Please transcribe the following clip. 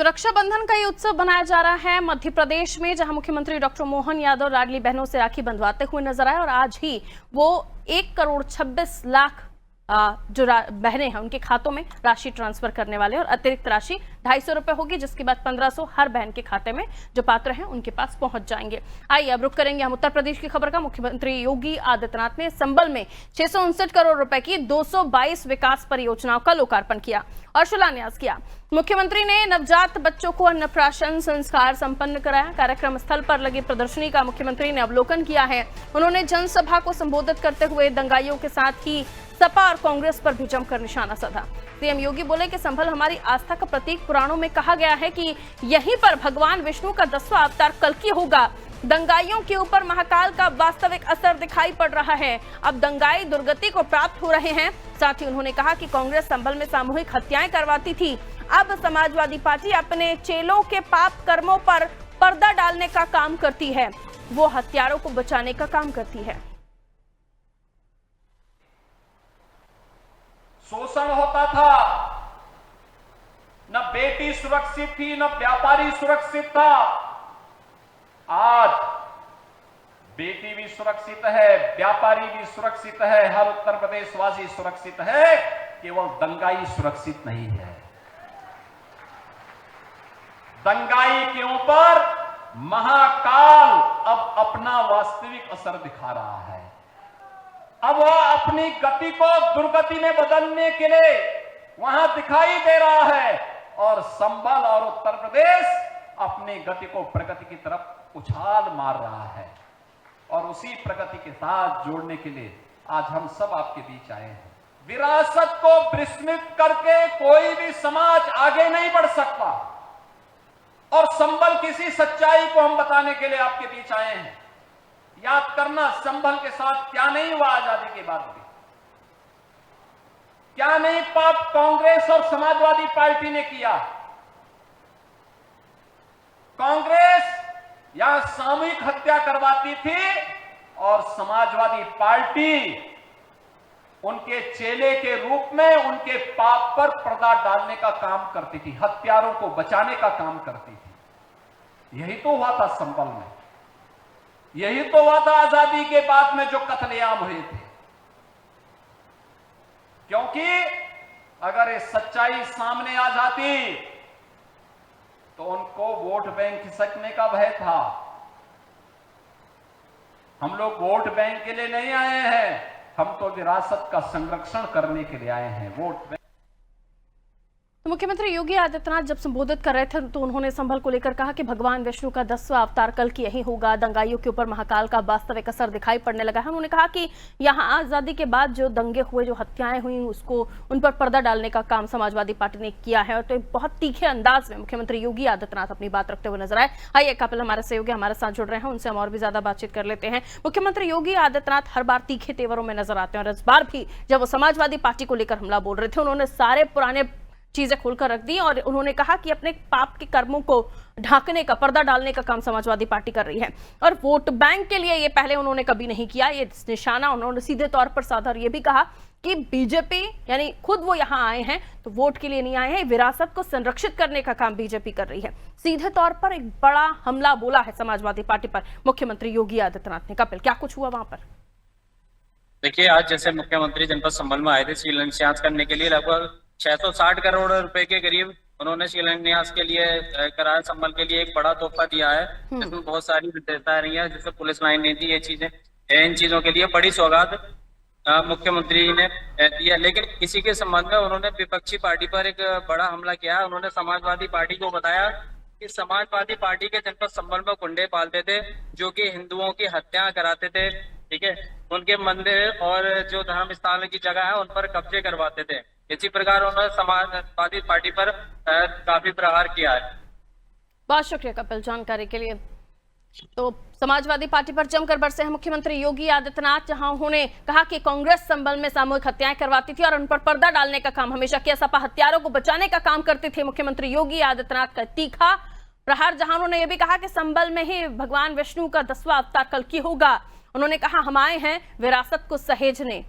तो रक्षाबंधन का ये उत्सव बनाया जा रहा है मध्य प्रदेश में, जहां मुख्यमंत्री डॉक्टर मोहन यादव लाडली बहनों से राखी बंधवाते हुए नजर आए और आज ही वो 1,26,00,000 जो बहनें हैं उनके खातों में राशि ट्रांसफर करने वाले और अतिरिक्त राशि 250 रुपए होगी, जिसके बाद 1500 हर बहन के खाते में जो पात्र हैं उनके पास पहुंच जाएंगे। आइए अब रुक करेंगे हम उत्तर प्रदेश की खबर का। मुख्यमंत्री योगी आदित्यनाथ ने संबल में 659 करोड़ रुपए की 222 विकास परियोजनाओं का लोकार्पण किया और शिलान्यास किया। मुख्यमंत्री ने नवजात बच्चों को अन्नप्राशन संस्कार संपन्न कराया। कार्यक्रम स्थल पर लगी प्रदर्शनी का मुख्यमंत्री ने अवलोकन किया है। उन्होंने जनसभा को संबोधित करते हुए दंगाइयों के साथ ही सपा और कांग्रेस पर भी जमकर निशाना साधा। सीएम योगी बोले कि संभल हमारी आस्था का प्रतीक। पुराणों में कहा गया है कि यहीं पर भगवान विष्णु का 10वां अवतार कल्कि होगा। दंगाइयों के ऊपर महाकाल का वास्तविक असर दिखाई पड़ रहा है। अब दंगाई दुर्गति को प्राप्त हो रहे हैं। साथ ही उन्होंने कहा कि कांग्रेस संभल में सामूहिक हत्याएं करवाती थी। अब समाजवादी पार्टी अपने चेलों के पाप कर्मों पर पर्दा डालने का काम करती है। वो हत्यारों को बचाने का काम करती है। शोषण होता था, न बेटी सुरक्षित थी, न व्यापारी सुरक्षित था। आज बेटी भी सुरक्षित है, व्यापारी भी सुरक्षित है, हर उत्तर प्रदेश वासी सुरक्षित है। केवल दंगाई सुरक्षित नहीं है। दंगाई के ऊपर महाकाल अब अपना वास्तविक असर दिखा रहा है। अब वह अपनी गति को दुर्गति में बदलने के लिए वहां दिखाई दे रहा है और संभल और उत्तर प्रदेश अपनी गति को प्रगति की तरफ उछाल मार रहा है। और उसी प्रगति के साथ जोड़ने के लिए आज हम सब आपके बीच आए हैं। विरासत को विस्मृत करके कोई भी समाज आगे नहीं बढ़ सकता और संभल किसी सच्चाई को हम बताने के लिए आपके बीच आए हैं। याद करना, संभल के साथ क्या नहीं हुआ आजादी के बाद भी, क्या नहीं पाप कांग्रेस और समाजवादी पार्टी ने किया। कांग्रेस यहां सामूहिक हत्या करवाती थी और समाजवादी पार्टी उनके चेले के रूप में उनके पाप पर पर्दा डालने का काम करती थी, हत्यारों को बचाने का काम करती थी। यही तो हुआ था संभल में, यही तो हुआ था आजादी के बाद में जो कत्लेआम हुए थे। क्योंकि अगर ये सच्चाई सामने आ जाती तो उनको वोट बैंक खिसकने का भय था। हम लोग वोट बैंक के लिए नहीं आए हैं, हम तो विरासत का संरक्षण करने के लिए आए हैं। Vote bank. तो मुख्यमंत्री योगी आदित्यनाथ जब संबोधित कर रहे थे तो उन्होंने संभल को लेकर कहा कि भगवान विष्णु का 10वां अवतार कल की यही होगा। दंगाइयों के ऊपर महाकाल का वास्तविक असर दिखाई पड़ने लगा है। उन्होंने कहा कि यहाँ आजादी के बाद जो दंगे हुए, जो हत्याएं हुई, उसको उन पर पर्दा डालने का काम समाजवादी पार्टी ने किया है। और तो बहुत तीखे अंदाज में मुख्यमंत्री योगी आदित्यनाथ अपनी बात रखते हुए नजर आए। आइए कपिल हमारे सहयोगी हमारे साथ जुड़ रहे हैं, उनसे हम और भी ज्यादा बातचीत कर लेते हैं। मुख्यमंत्री योगी आदित्यनाथ हर बार तीखे तेवरों में नजर आते हैं और इस बार भी जब वो समाजवादी पार्टी को लेकर हमला बोल रहे थे, उन्होंने सारे पुराने चीजें खोलकर रख दी और उन्होंने कहा कि अपने पाप के कर्मों को ढांकने का, पर्दा डालने का काम समाजवादी पार्टी कर रही है और वोट बैंक के लिए ये पहले उन्होंने कभी नहीं किया। ये निशाना उन्होंने सीधे तौर पर साधा और ये भी कहा कि बीजेपी, यानी खुद वो यहाँ आए हैं तो वोट के लिए नहीं आए हैं, विरासत को संरक्षित करने का काम बीजेपी कर रही है। सीधे तौर पर एक बड़ा हमला बोला है समाजवादी पार्टी पर मुख्यमंत्री योगी आदित्यनाथ ने। कपिल, क्या कुछ हुआ वहां पर? देखिए, आज जैसे मुख्यमंत्री जनपद संभल में आए थे शिलान्यास करने के लिए, लगभग 660 करोड़ रुपए के करीब उन्होंने शिलान्यास के लिए कराया। संभल के लिए एक बड़ा तोहफा दिया है, जिसमें बहुत सारी विशेषताएं रही है, जैसे पुलिस लाइन ने दी। ये चीजें, इन चीजों के लिए बड़ी सौगात मुख्यमंत्री ने दी है। लेकिन इसी के संबंध में उन्होंने विपक्षी पार्टी पर एक बड़ा हमला किया है। उन्होंने समाजवादी पार्टी को बताया कि समाजवादी पार्टी के जनपद संभल में गुंडे पालते थे जो कि हिंदुओं की हत्या कराते थे, ठीक है, उनके मंदिर और जो धर्म स्थान की जगह है उन पर कब्जे करवाते थे। इसी प्रकार उन्होंने समाजवादी पार्टी पर काफी प्रहार किया है। बहुत शुक्रिया कपिल जानकारी के लिए। तो समाजवादी पार्टी पर जमकर बरसे हैं मुख्यमंत्री योगी आदित्यनाथ, जहां उन्होंने कहा कि कांग्रेस संभल में सामूहिक हत्याएं करवाती थी और उन पर पर्दा डालने का काम हमेशा किया। सपा हत्यारों को बचाने का काम करते थे। मुख्यमंत्री योगी आदित्यनाथ का तीखा प्रहार, जहां उन्होंने यह भी कहा कि संभल में ही भगवान विष्णु का 10वां अवतार कल्कि होगा। उन्होंने कहा हम आए हैं विरासत को सहेजने